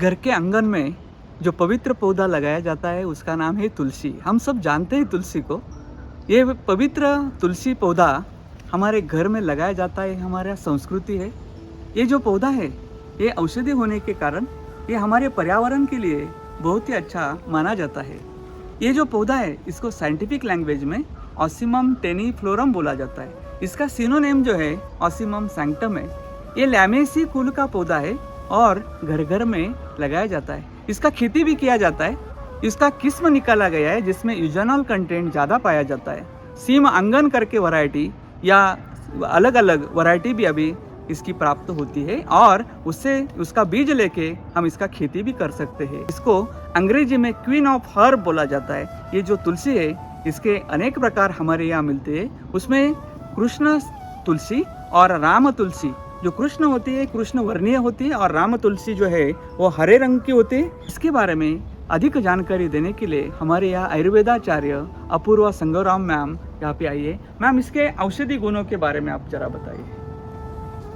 घर के आंगन में जो पवित्र पौधा लगाया जाता है उसका नाम है तुलसी। हम सब जानते हैं तुलसी को। ये पवित्र तुलसी पौधा हमारे घर में लगाया जाता है, हमारा संस्कृति है। ये जो पौधा है ये औषधि होने के कारण ये हमारे पर्यावरण के लिए बहुत ही अच्छा माना जाता है। ये जो पौधा है इसको साइंटिफिक लैंग्वेज में ऑसिमम टेनिफ्लोरम बोला जाता है। इसका सिनोनिम जो है ऑसिमम सैंक्टम है। ये लैमेसी कुल का पौधा है और घर घर में लगाया जाता है। इसका खेती भी किया जाता है। इसका किस्म निकाला गया है जिसमें यूजेनॉल कंटेंट ज़्यादा पाया जाता है। सीम आंगन करके वैरायटी या अलग अलग वैरायटी भी अभी इसकी प्राप्त होती है और उससे उसका बीज लेके हम इसका खेती भी कर सकते हैं। इसको अंग्रेजी में क्वीन ऑफ हर्ब बोला जाता है। ये जो तुलसी है इसके अनेक प्रकार हमारे यहाँ मिलते हैं। उसमें कृष्ण तुलसी और राम तुलसी, जो कृष्ण होती है कृष्ण वर्णीय होती है और राम तुलसी जो है वो हरे रंग की होती है। इसके बारे में अधिक जानकारी देने के लिए हमारे यहाँ आयुर्वेदाचार्य अपूर्वा संगोराम मैम यहाँ पे आइए। मैम, इसके औषधि गुणों के बारे में आप जरा बताइए।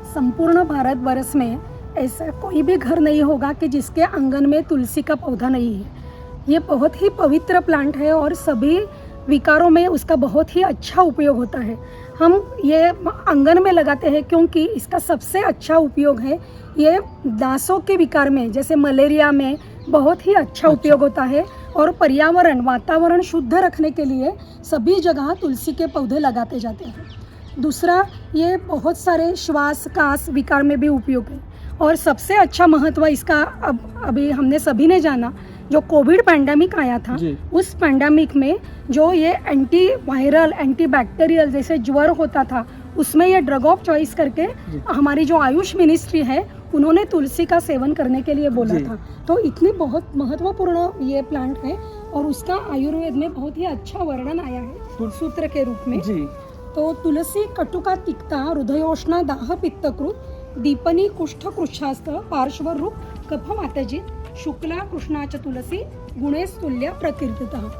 संपूर्ण भारतवर्ष में ऐसा कोई भी घर नहीं होगा कि जिसके आंगन में तुलसी का पौधा नहीं है। ये बहुत ही पवित्र प्लांट है और सभी विकारों में उसका बहुत ही अच्छा उपयोग होता है। हम ये आंगन में लगाते हैं क्योंकि इसका सबसे अच्छा उपयोग है ये दांतों के विकार में, जैसे मलेरिया में बहुत ही अच्छा उपयोग होता है। और पर्यावरण वातावरण शुद्ध रखने के लिए सभी जगह तुलसी के पौधे लगाते जाते हैं। दूसरा, ये बहुत सारे श्वास कास विकार में भी उपयोग है। और सबसे अच्छा महत्व इसका अभी हमने सभी ने जाना, जो कोविड पैंडेमिक आया था उस पैंडेमिक में जो ये एंटी वायरल एंटी बैक्टीरियल जैसे ज्वर होता था उसमें ये ड्रग ऑफ चॉइस करके हमारी जो आयुष मिनिस्ट्री है उन्होंने तुलसी का सेवन करने के लिए बोला था। तो इतनी बहुत महत्वपूर्ण ये प्लांट है और उसका आयुर्वेद में बहुत ही अच्छा वर्णन आया है सूत्र के रूप में। तो तुलसी कटुका तिक्ता हृदयोष्णा दाह पित्तकृत दीपनी कुष्ठ कृच्छास्त पार्श्वरूप कफ वातजित शुक्ला कृष्णाच तुलसी गुणेश तुल्य प्रकीर्तितः।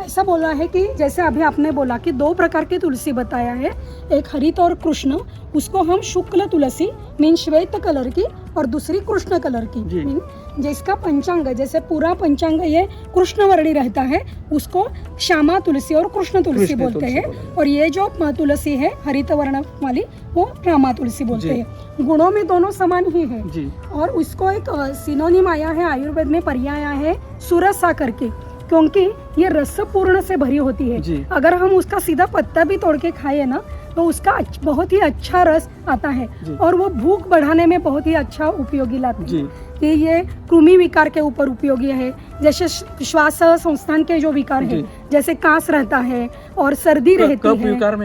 ऐसा बोला है कि जैसे अभी आपने बोला कि दो प्रकार की तुलसी बताया है, एक हरित और कृष्ण, उसको हम शुक्ल तुलसी मीन श्वेत कलर की और दूसरी कृष्ण कलर की मीन जिसका पंचांग जैसे पूरा पंचांग ये कृष्णवर्णी रहता है उसको श्यामा तुलसी और कृष्ण तुलसी बोलते हैं। और ये जो तुलसी है हरित वर्ण वाली वो रामा तुलसी बोलते हैं। गुणों में दोनों समान ही है। और उसको एक सिनोनिम आया है आयुर्वेद में, पर्याय आया है सुरसा करके, क्योंकि ये रसपूर्ण से भरी होती है। अगर हम उसका सीधा पत्ता भी तोड़ के खाए ना तो उसका बहुत ही अच्छा रस आता है और वो भूख बढ़ाने में बहुत ही अच्छा उपयोगी लाती है। कि ये कृमि विकार के ऊपर उपयोगी है, जैसे श्वास संस्थान के जो विकार है जैसे कास रहता है और सर्दी रहती है,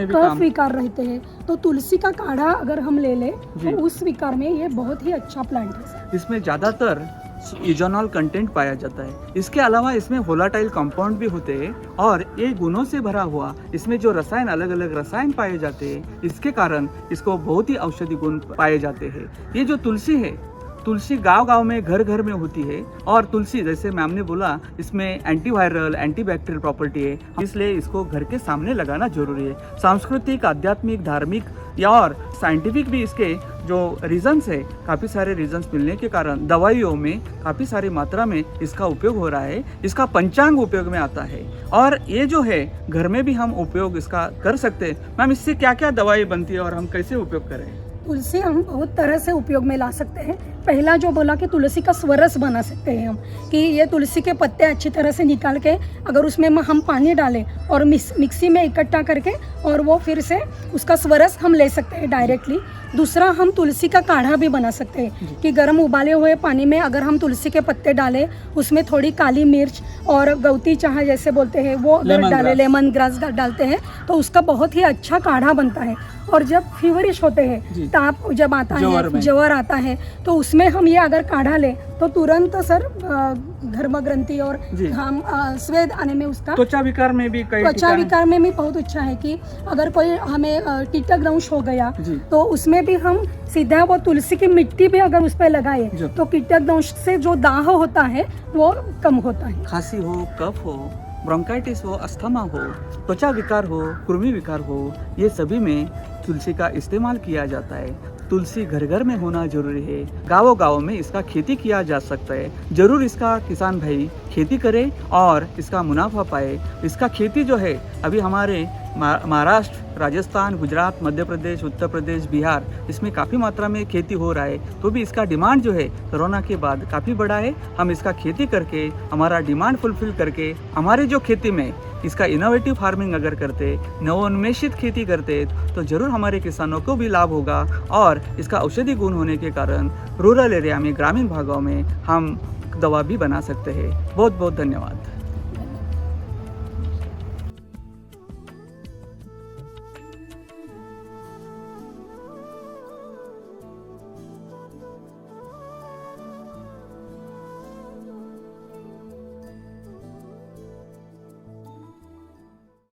कफ विकार रहते हैं, तो तुलसी का काढ़ा अगर हम ले ले तो उस विकार में ये बहुत ही अच्छा प्लांट है। इसमें ज्यादातर यूजेनॉल कंटेंट पाया जाता है। इसके अलावा इसमें वोलाटाइल कंपाउंड भी होते हैं और ये गुणों से भरा हुआ इसमें जो रसायन अलग अलग रसायन पाए जाते हैं इसके कारण इसको बहुत ही औषधि गुण पाए जाते हैं। ये जो तुलसी है, तुलसी गांव गांव में घर घर में होती है और तुलसी जैसे मैम ने बोला इसमें एंटीवायरल एंटीबैक्टीरियल प्रॉपर्टी है, इसलिए इसको घर के सामने लगाना जरूरी है। सांस्कृतिक आध्यात्मिक धार्मिक या और साइंटिफिक भी इसके जो रीजंस है, काफ़ी सारे रीजंस मिलने के कारण दवाइयों में काफ़ी सारी मात्रा में इसका उपयोग हो रहा है। इसका पंचांग उपयोग में आता है और ये जो है घर में भी हम उपयोग इसका कर सकते हैं। मैम, इससे क्या क्या दवाई बनती है और हम कैसे उपयोग करें? तुलसी हम बहुत तरह से उपयोग में ला सकते हैं। पहला जो बोला कि तुलसी का स्वरस बना सकते हैं हम, कि ये तुलसी के पत्ते अच्छी तरह से निकाल के अगर उसमें हम पानी डालें और मिक्सी में इकट्ठा करके और वो फिर से उसका स्वरस हम ले सकते हैं डायरेक्टली। दूसरा, हम तुलसी का काढ़ा भी बना सकते हैं कि गर्म उबाले हुए पानी में अगर हम तुलसी के पत्ते डालें, उसमें थोड़ी काली मिर्च और गौती चाह जैसे बोलते हैं वो अगर डालें, लेमन ग्रास डालते हैं तो उसका बहुत ही अच्छा काढ़ा बनता है। और जब फीवरिश होते हैं, ताप जब आता है, ज्वर आता है, तो उसमें हम ये अगर काढ़ा ले तो तुरंत सर गर्भग्रंथि और हम स्वेद आने में उसका त्वचा विकार में भी बहुत अच्छा है कि अगर कोई हमें कीटग्रंश हो गया तो उसमें भी हम सीधा वो तुलसी की मिट्टी भी अगर उस पर लगाए तो कीटग्रंश से जो दाह होता है वो कम होता है। खांसी हो, कफ हो, ब्रोंकाइटिस हो, अस्थमा हो, त्वचा विकार हो, कृमि विकार हो, ये सभी में तुलसी का इस्तेमाल किया जाता है। तुलसी घर घर में होना जरूरी है। गाँव गाँव में इसका खेती किया जा सकता है। जरूर इसका किसान भाई खेती करे और इसका मुनाफा पाए। इसका खेती जो है अभी हमारे महाराष्ट्र, राजस्थान, गुजरात, मध्य प्रदेश, उत्तर प्रदेश, बिहार, इसमें काफ़ी मात्रा में खेती हो रहा है। तो भी इसका डिमांड जो है कोरोना के बाद काफ़ी बढ़ा है। हम इसका खेती करके हमारा डिमांड फुलफिल करके हमारे जो खेती में इसका इनोवेटिव फार्मिंग अगर करते, नवोन्मेषित खेती करते, तो ज़रूर हमारे किसानों को भी लाभ होगा और इसका औषधि गुण होने के कारण रूरल एरिया में, ग्रामीण भागों में हम दवा भी बना सकते हैं। बहुत बहुत धन्यवाद।